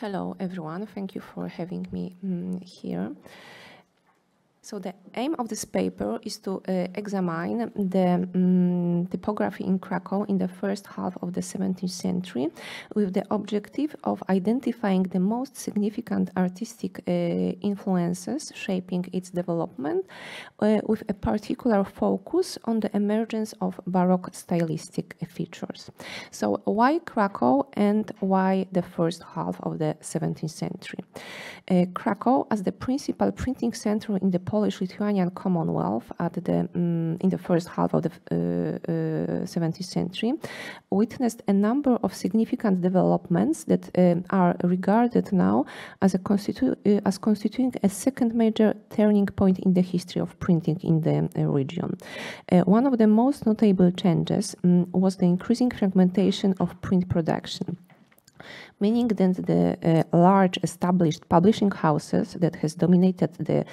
Hello, everyone. Thank you for having me here. So the aim of this paper is to examine the typography in Krakow in the first half of the 17th century with the objective of identifying the most significant artistic influences shaping its development with a particular focus on the emergence of Baroque stylistic features. So why Krakow and why the first half of the 17th century? Krakow as the principal printing center in the Polish-Lithuanian Commonwealth in the first half of the 17th century witnessed a number of significant developments that are regarded now as constituting a second major turning point in the history of printing in the region. One of the most notable changes was the increasing fragmentation of print production, meaning that the large established publishing houses that has dominated the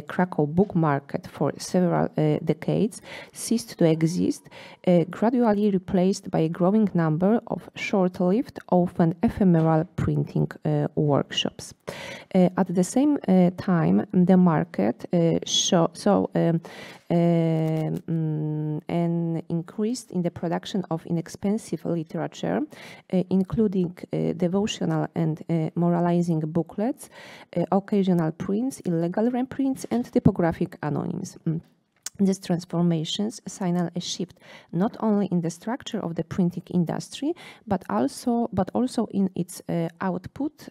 Krakow book market for several decades ceased to exist, gradually replaced by a growing number of short-lived, often ephemeral printing workshops. At the same time, the market saw an increase in the production of inexpensive literature, including devotional and moralizing booklets, occasional prints, illegal reprints, and typographic anonyms. These transformations signal a shift not only in the structure of the printing industry, but also in its output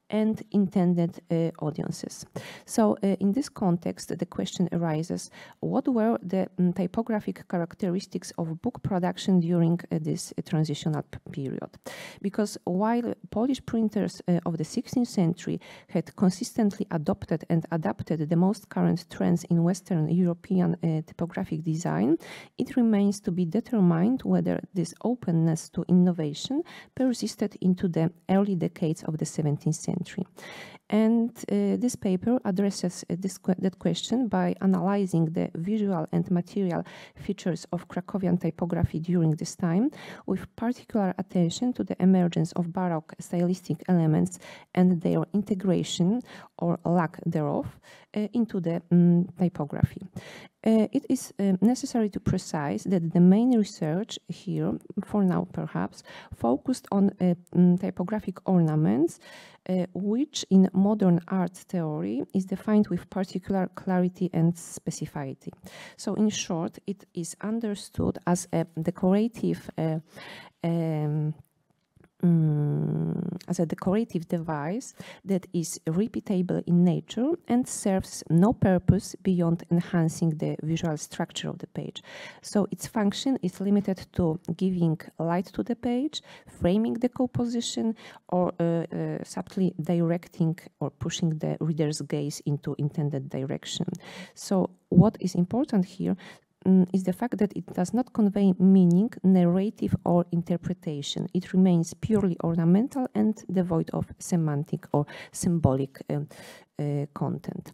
and intended audiences. So in this context, the question arises, what were the typographic characteristics of book production during this transitional period? Because while Polish printers of the 16th century had consistently adopted and adapted the most current trends in Western European typographic design, it remains to be determined whether this openness to innovation persisted into the early decades of the 17th century. And this paper addresses that question by analyzing the visual and material features of Krakowian typography during this time, with particular attention to the emergence of Baroque stylistic elements and their integration, or lack thereof, into the typography. It is necessary to precise that the main research here, for now perhaps, focused on typographic ornaments, which in modern art theory is defined with particular clarity and specificity. So in short, it is understood as a decorative device that is repeatable in nature and serves no purpose beyond enhancing the visual structure of the page. So its function is limited to giving light to the page, framing the composition, or subtly directing or pushing the reader's gaze into intended direction. So what is important here is the fact that it does not convey meaning, narrative, or interpretation. It remains purely ornamental and devoid of semantic or symbolic content.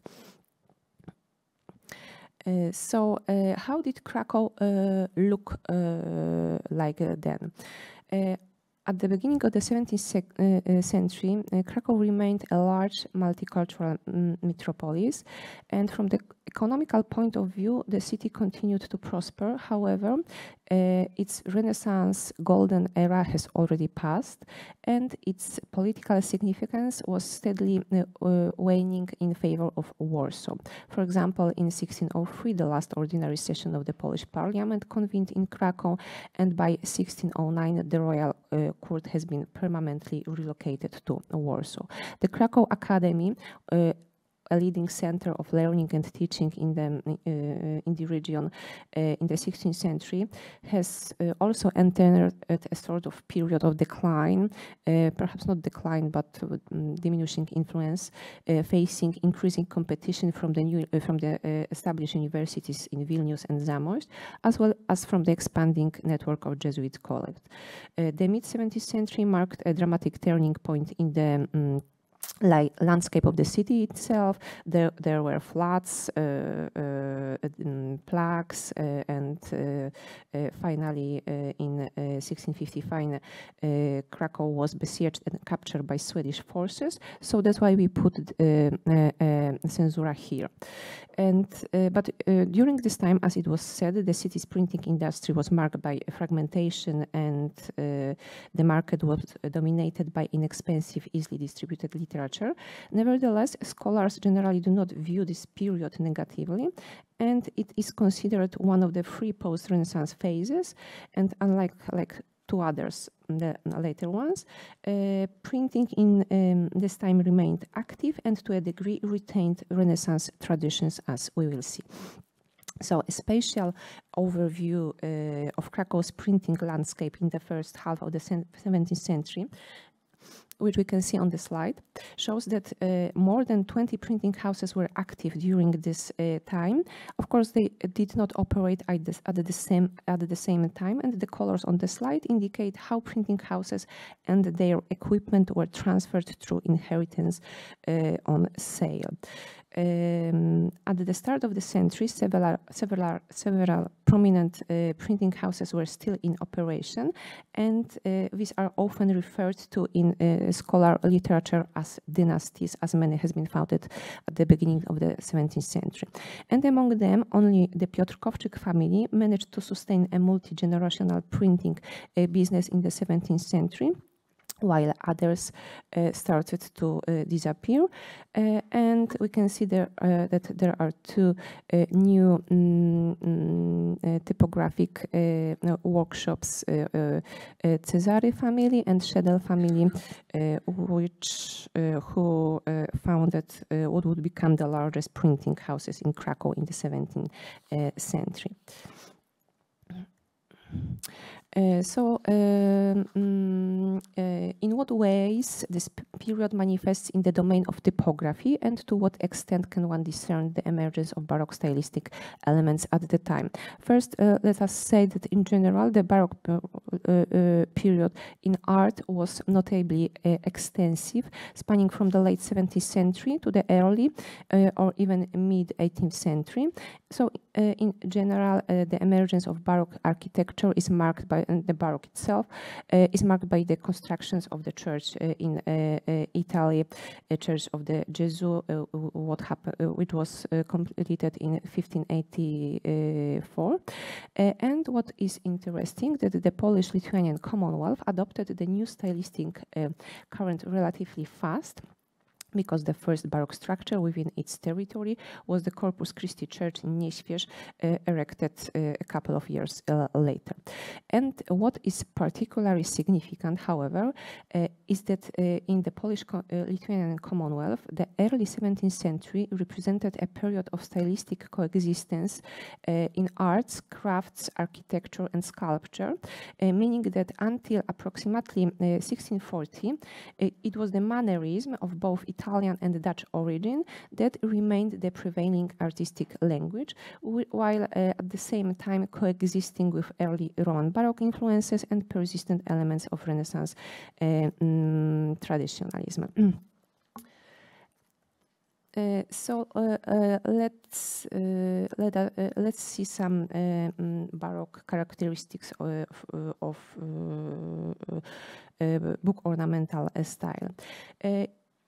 So how did Krakow look like then? At the beginning of the 17th century, Krakow remained a large multicultural metropolis, and from the economical point of view, the city continued to prosper. However, its Renaissance golden era has already passed, and its political significance was steadily waning in favor of Warsaw. For example, in 1603, the last ordinary session of the Polish Parliament convened in Krakow, and by 1609, the royal court has been permanently relocated to Warsaw. The Krakow Academy, a leading center of learning and teaching in the region in the 16th century, has also entered at a sort of period of decline, perhaps not decline, but diminishing influence, facing increasing competition from the established universities in Vilnius and Zamość, as well as from the expanding network of Jesuit colleges. The mid-17th century marked a dramatic turning point in the like landscape of the city itself. There were floods, plagues, and finally in 1655 Krakow was besieged and captured by Swedish forces. So that's why we put censura here. And but during this time, as it was said, the city's printing industry was marked by fragmentation, and the market was dominated by inexpensive, easily distributed literature. Nevertheless, scholars generally do not view this period negatively, and it is considered one of the three post-Renaissance phases. And unlike two others, the later ones, printing in this time remained active and to a degree retained Renaissance traditions, as we will see. So a spatial overview of Krakow's printing landscape in the first half of the 17th century, which we can see on the slide, shows that more than 20 printing houses were active during this time. Of course, they did not operate at the same time, and the colors on the slide indicate how printing houses and their equipment were transferred through inheritance on sale. At the start of the century, several prominent printing houses were still in operation, and these are often referred to in scholar literature as dynasties, as many has been founded at the beginning of the 17th century. And among them, only the Piotr Kowczyk family managed to sustain a multi-generational printing business in the 17th century, while others started to disappear. And we can see there that there are two new typographic workshops, Cesare family and Schedel family, who founded what would become the largest printing houses in Krakow in the 17th century. In what ways this period manifests in the domain of typography, and to what extent can one discern the emergence of Baroque stylistic elements at the time? First, let us say that in general, the Baroque period in art was notably extensive, spanning from the late 17th century to the early or even mid-18th century. So in general, the emergence of Baroque architecture is marked by, and the Baroque itself is marked by the constructions of the church in Italy, a church of the Gesù, which was completed in 1584. And what is interesting, that the Polish-Lithuanian Commonwealth adopted the new stylistic current relatively fast, because the first Baroque structure within its territory was the Corpus Christi Church in Nieśwież, erected a couple of years later. And what is particularly significant, however, is that in the Polish-Lithuanian Commonwealth, the early 17th century represented a period of stylistic coexistence in arts, crafts, architecture, and sculpture, meaning that until approximately 1640, it was the mannerism of both Italian and Dutch origin that remained the prevailing artistic language, while at the same time coexisting with early Roman Baroque influences and persistent elements of Renaissance traditionalism. Let's see some Baroque characteristics of book ornamental style.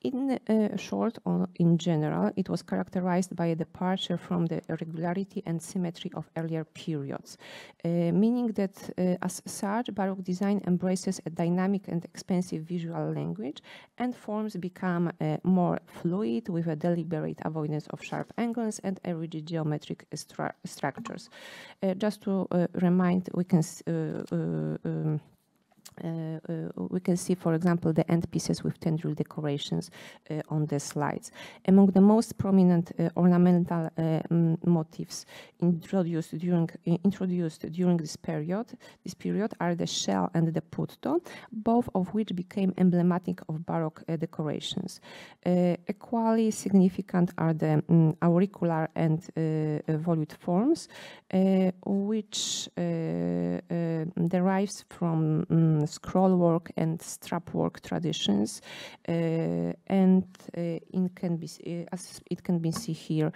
In short, or in general, it was characterized by a departure from the regularity and symmetry of earlier periods, meaning that as such, Baroque design embraces a dynamic and expansive visual language, and forms become more fluid with a deliberate avoidance of sharp angles and a rigid geometric structures. Just to remind, we can see, for example, the end pieces with tendril decorations on the slides. Among the most prominent ornamental motifs introduced during this period are the shell and the putto, both of which became emblematic of Baroque decorations. Equally significant are the auricular and volute forms, which the derives from scrollwork and strapwork traditions, and it can be as it can be seen here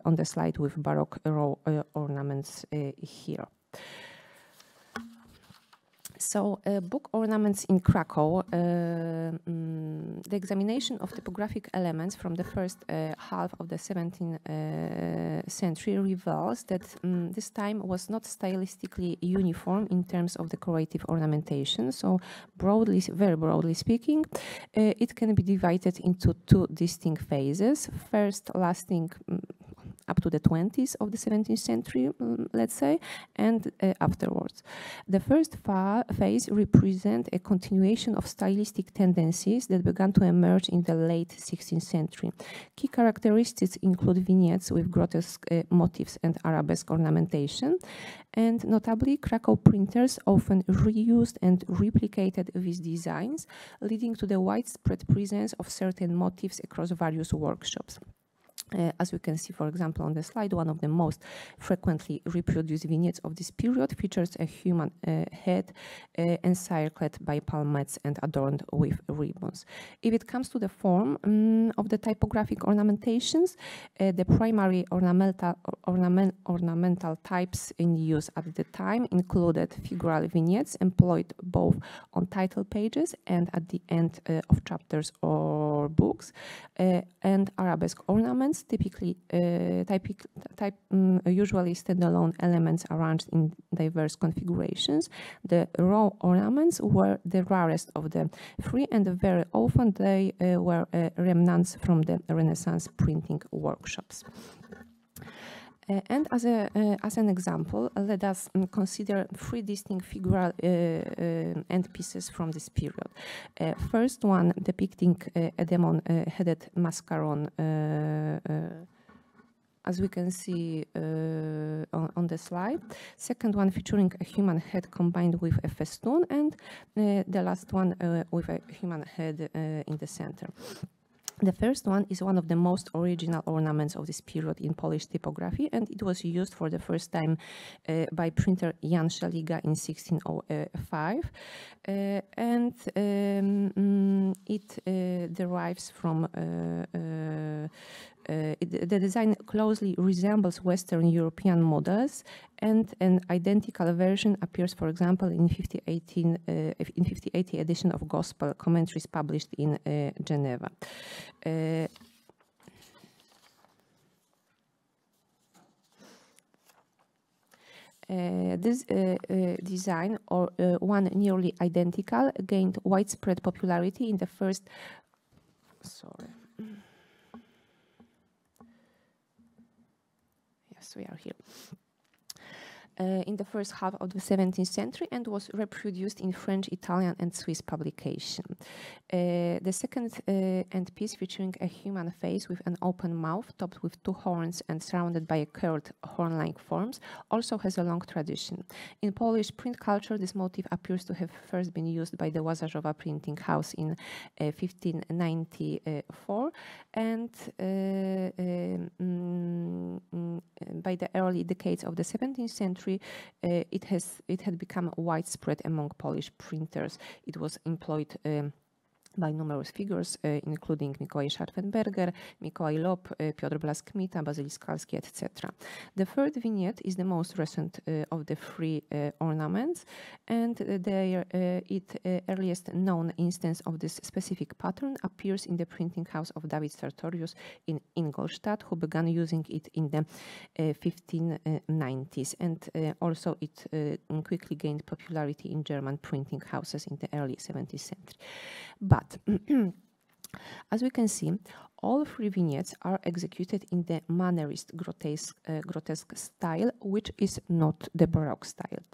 on the slide with Baroque row ornaments here. So, book ornaments in Krakow, the examination of typographic elements from the first half of the 17th century reveals that this time was not stylistically uniform in terms of decorative ornamentation. So, very broadly speaking, it can be divided into two distinct phases. First, lasting up to the 20s of the 17th century, let's say, and afterwards. The first phase represents a continuation of stylistic tendencies that began to emerge in the late 16th century. Key characteristics include vignettes with grotesque motifs and arabesque ornamentation, and notably, Krakow printers often reused and replicated these designs, leading to the widespread presence of certain motifs across various workshops. As we can see, for example, on the slide, one of the most frequently reproduced vignettes of this period features a human head encircled by palmettes and adorned with ribbons. If it comes to the form of the typographic ornamentations, the primary ornamental types in use at the time included figural vignettes employed both on title pages and at the end of chapters or books, and arabesque ornaments, typically usually standalone elements arranged in diverse configurations. The raw ornaments were the rarest of the three, and very often they were remnants from the Renaissance printing workshops. And as an example, let us consider three distinct figural end pieces from this period. First one depicting a demon-headed mascaron, as we can see on the slide. Second one featuring a human head combined with a festoon, and the last one with a human head in the center. The first one is one of the most original ornaments of this period in Polish typography, and it was used for the first time by printer Jan Szeliga in 1605. It derives from the design closely resembles Western European models, and an identical version appears, for example, in 1580 edition of Gospel Commentaries published in Geneva. This design, or one nearly identical, gained widespread popularity in the first. Yes, we are here. In the first half of the 17th century, and was reproduced in French, Italian, and Swiss publication. The second end piece, featuring a human face with an open mouth topped with two horns and surrounded by a curved horn-like forms, also has a long tradition. In Polish print culture, this motif appears to have first been used by the Łazarzowa printing house in 1594, and by the early decades of the 17th century, it had become widespread among Polish printers. It was employed by numerous figures, including Mikołaj Scharfenberger, Mikołaj Lob, Piotr Blask-Kmita, Bazyl Skalski, etc. The third vignette is the most recent of the three ornaments, and its earliest known instance of this specific pattern appears in the printing house of David Sartorius in Ingolstadt, who began using it in the 1590s, and also it quickly gained popularity in German printing houses in the early 17th century. But as we can see, all three vignettes are executed in the Mannerist grotesque style, which is not the Baroque style.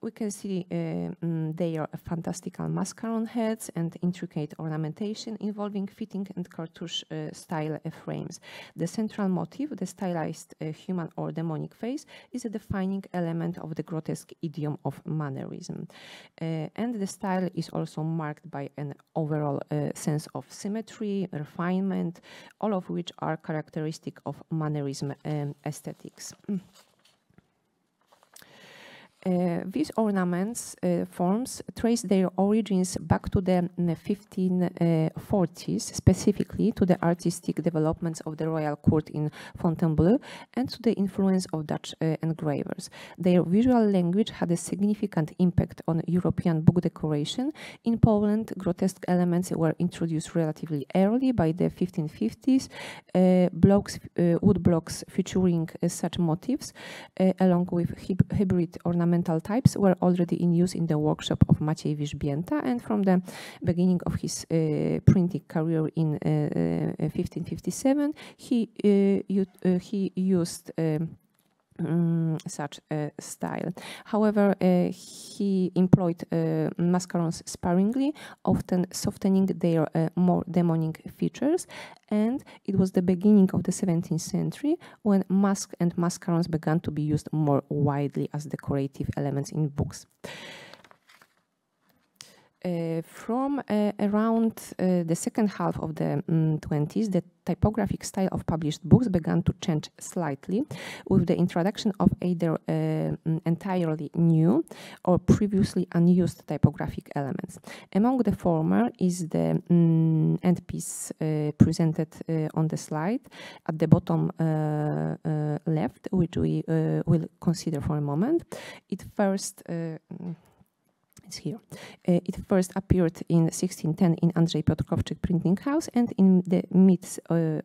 We can see their fantastical mascaron heads and intricate ornamentation involving fitting and cartouche style frames. The central motif, the stylized human or demonic face, is a defining element of the grotesque idiom of Mannerism. And the style is also marked by an overall sense of symmetry, refinement, all of which are characteristic of Mannerism aesthetics. These ornaments forms trace their origins back to the 1540s, specifically to the artistic developments of the royal court in Fontainebleau and to the influence of Dutch engravers. Their visual language had a significant impact on European book decoration. In Poland, grotesque elements were introduced relatively early by the 1550s. Wood blocks featuring such motifs, along with hybrid ornamental types, were already in use in the workshop of Maciej Wierzbięta, and from the beginning of his printing career in 1557, he used such a style. However, he employed mascarons sparingly, often softening their more demonic features, and it was the beginning of the 17th century when masks and mascarons began to be used more widely as decorative elements in books. From around the second half of the 20s, the typographic style of published books began to change slightly with the introduction of either entirely new or previously unused typographic elements. Among the former is the end piece presented on the slide at the bottom left, which we will consider for a moment. It first here. It first appeared in 1610 in Andrzej Piotrkowczyk printing house, and in the mid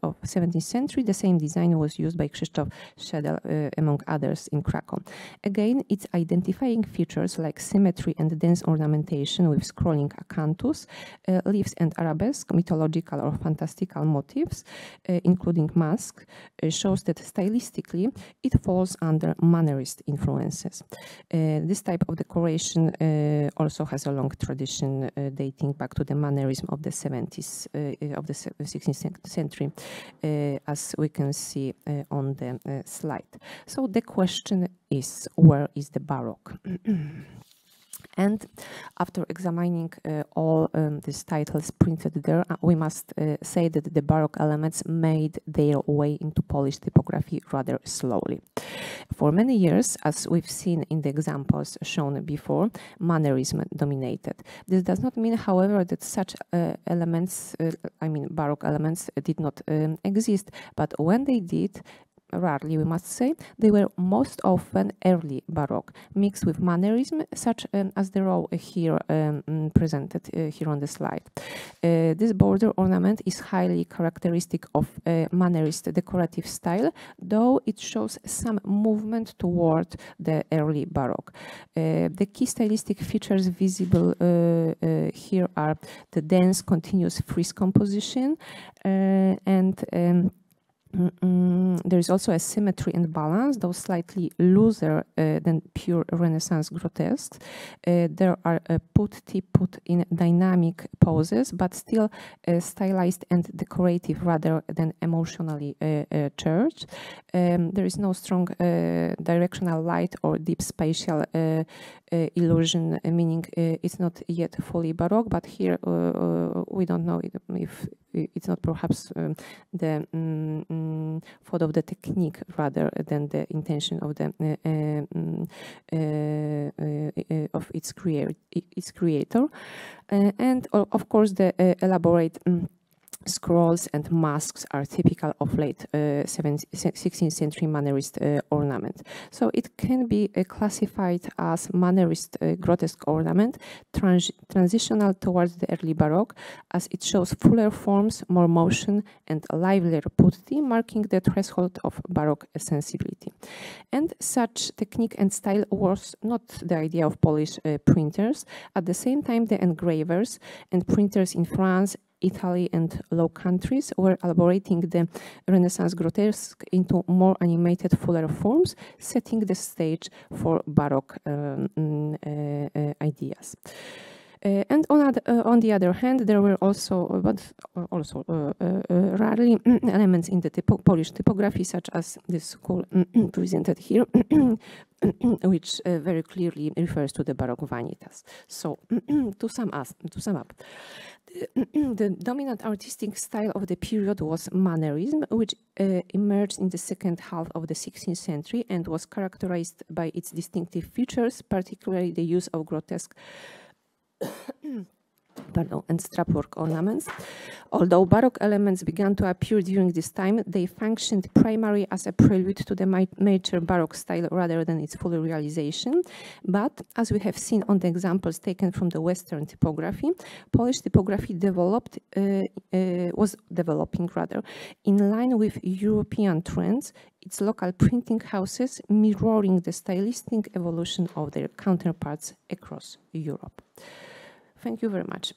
of 17th century, the same design was used by Krzysztof Schedel, among others, in Krakow. Again, its identifying features like symmetry and dense ornamentation with scrolling acanthus, leaves and arabesque, mythological or fantastical motifs, including masks, shows that stylistically it falls under Mannerist influences. This type of decoration also has a long tradition dating back to the Mannerism of the 70s of the 16th century, as we can see on the slide. So the question is, where is the Baroque? And after examining all these titles printed there, we must say that the Baroque elements made their way into Polish typography rather slowly. For many years, as we've seen in the examples shown before, Mannerism dominated. This does not mean, however, that such elements, Baroque elements, did not exist, but when they did, rarely, we must say, they were most often early Baroque, mixed with Mannerism, such as the row here presented here on the slide. This border ornament is highly characteristic of Mannerist decorative style, though it shows some movement toward the early Baroque. The key stylistic features visible here are the dense, continuous frieze composition and there is also a symmetry and balance, though slightly looser than pure Renaissance grotesques. There are put in dynamic poses, but still stylized and decorative rather than emotionally charged. There is no strong directional light or deep spatial illusion, meaning it's not yet fully Baroque, but here we don't know if it's not perhaps the thought of the technique rather than the intention of the of its creator, and of course the elaborate scrolls and masks are typical of late 16th century Mannerist ornament. So it can be classified as Mannerist grotesque ornament, transitional towards the early Baroque, as it shows fuller forms, more motion, and livelier putti, marking the threshold of Baroque sensibility. And such technique and style was not the idea of Polish printers. At the same time, the engravers and printers in France, Italy and Low Countries were elaborating the Renaissance grotesque into more animated, fuller forms, setting the stage for Baroque ideas. And on the other hand, there were also, rarely elements in the Polish typography, such as this cool presented here, which very clearly refers to the Baroque vanitas. So, to sum up, the dominant artistic style of the period was Mannerism, which emerged in the second half of the 16th century and was characterized by its distinctive features, particularly the use of grotesque and strapwork ornaments. Although Baroque elements began to appear during this time, they functioned primarily as a prelude to the mature Baroque style rather than its full realization. But, as we have seen on the examples taken from the Western typography, Polish typography was developing in line with European trends, its local printing houses mirroring the stylistic evolution of their counterparts across Europe. Thank you very much.